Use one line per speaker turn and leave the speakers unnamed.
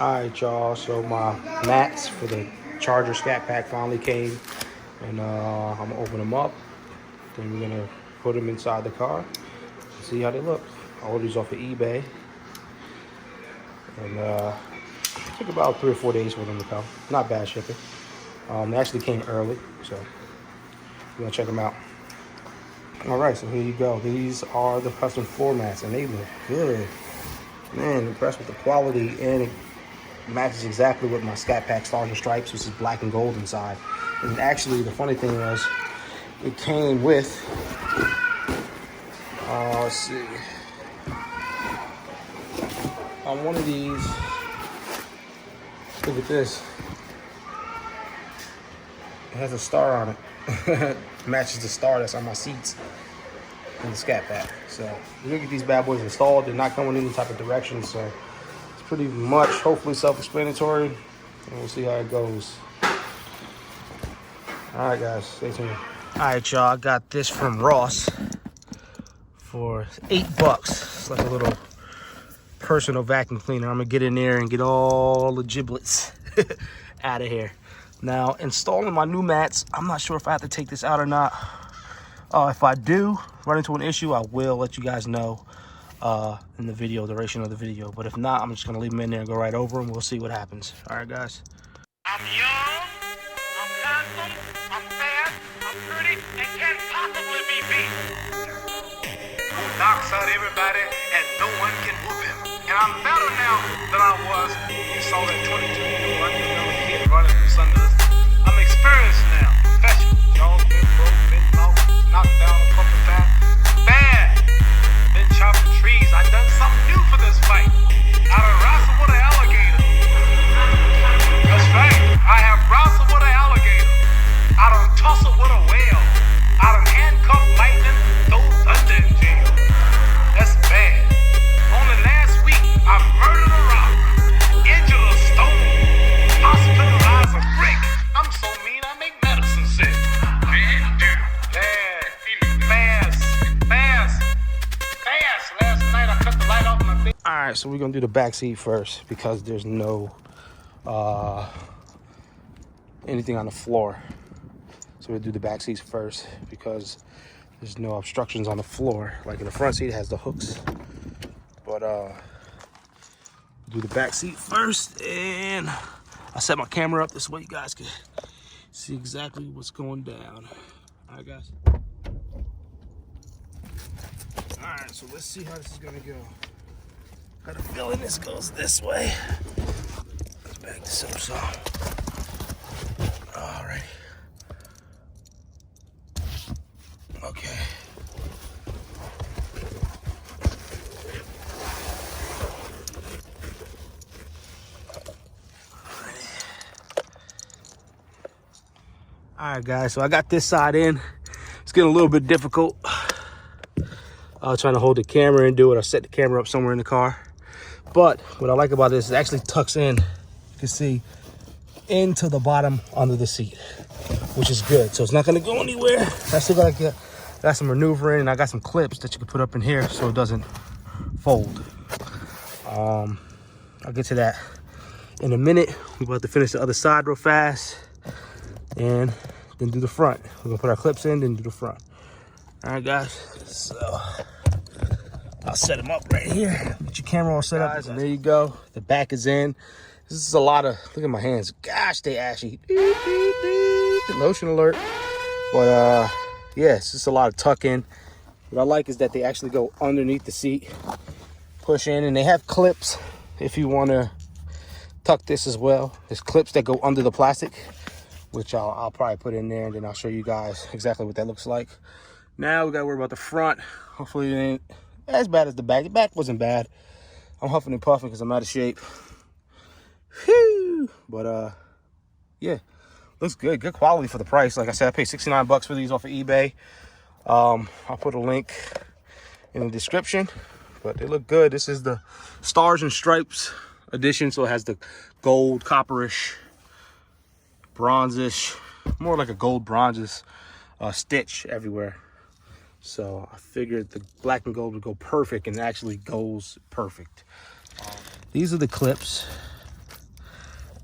Alright, y'all, so my mats for the Charger Scat Pack finally came, and I'm gonna open them up. Then we're gonna put them inside the car and see how they look. I ordered these off of eBay, and it took about 3 or 4 days for them to come. Not bad shipping. They actually came early, so we're gonna check them out. Alright, so here you go. These are the custom floor mats, and they look good. Man, impressed with the quality, and it matches exactly with my Scat Pack Charger stripes, which is black and gold inside. And actually, the funny thing was, it came with, let's see, on one of these, look at this, it has a star on it. Matches the star that's on my seats in the Scat Pack. So we're gonna get these bad boys installed. They're not going any type of direction, so it's pretty much hopefully self-explanatory, and we'll see how it goes. All right, guys, stay tuned. All right, y'all, I got this from Ross for $8. It's like a little personal vacuum cleaner. I'm gonna get in there and get all the giblets out of here. Now, installing my new mats, I'm not sure if I have to take this out or not. If I do run into an issue, I will let you guys know in the video, duration of the video. But if not, I'm just gonna leave them in there and go right over them. We'll see what happens. All right, guys.
I'm young, I'm handsome, I'm fast, I'm pretty, and can't possibly be beat. Who knocks out everybody and no one can whoop him. And I'm better now than I was. You saw that 22-year-old kid running from Sundays. I'm experienced now, professional. Jaws been broke, been lost, knocked down a couple times. Bad. Been chopping trees. I done something new for this fight. I done wrestled with an alligator. That's right. I have wrestled with an alligator. I done tussled with a whale. I done handcuffed lightning, throw thunder in jail. That's bad. Only last week, I murdered a rock, injured a stone, hospitalized a brick. I'm so mean, I make medicine sick. Bad dude. Bad. Fast. Last night, I cut the light off my face.
All right, so we're gonna do the back seat first because there's no anything on the floor. So we'll do the back seats first because there's no obstructions on the floor. Like in the front seat, it has the hooks. But do the back seat first, and I set my camera up this way you guys can see exactly what's going down. All right, guys. All right, so let's see how this is gonna go. Got a feeling this goes this way. Let's back this up some. All right. Okay. All right, guys, so I got this side in. It's getting a little bit difficult. Trying to hold the camera and do it. I set the camera up somewhere in the car. But what I like about this is it actually tucks in, you can see, into the bottom under the seat, which is good. So it's not gonna go anywhere. I still got some maneuvering, and I got some clips that you can put up in here so it doesn't fold. I'll get to that in a minute. We're about to finish the other side real fast and then do the front. We're gonna put our clips in, then do the front. All right, guys, so I'll set them up right here. Get your camera all set up, and there you go. The back is in. This is a lot of, look at my hands. Gosh, they ashy. Lotion alert. But yeah, it's just a lot of tuck in. What I like is that they actually go underneath the seat, push in, and they have clips if you want to tuck this as well. There's clips that go under the plastic, which I'll probably put in there, and then I'll show you guys exactly what that looks like. Now we gotta worry about the front. Hopefully it ain't as bad as the back. The back wasn't bad. I'm huffing and puffing because I'm out of shape. Whew. But yeah, looks good. Good quality for the price. Like I said, I paid $69 for these off of eBay. I'll put a link in the description, but they look good. This is the Stars and Stripes edition, so it has the gold, copperish, bronzish, more like a gold bronzish stitch everywhere. So I figured the black and gold would go perfect, and it actually goes perfect. These are the clips.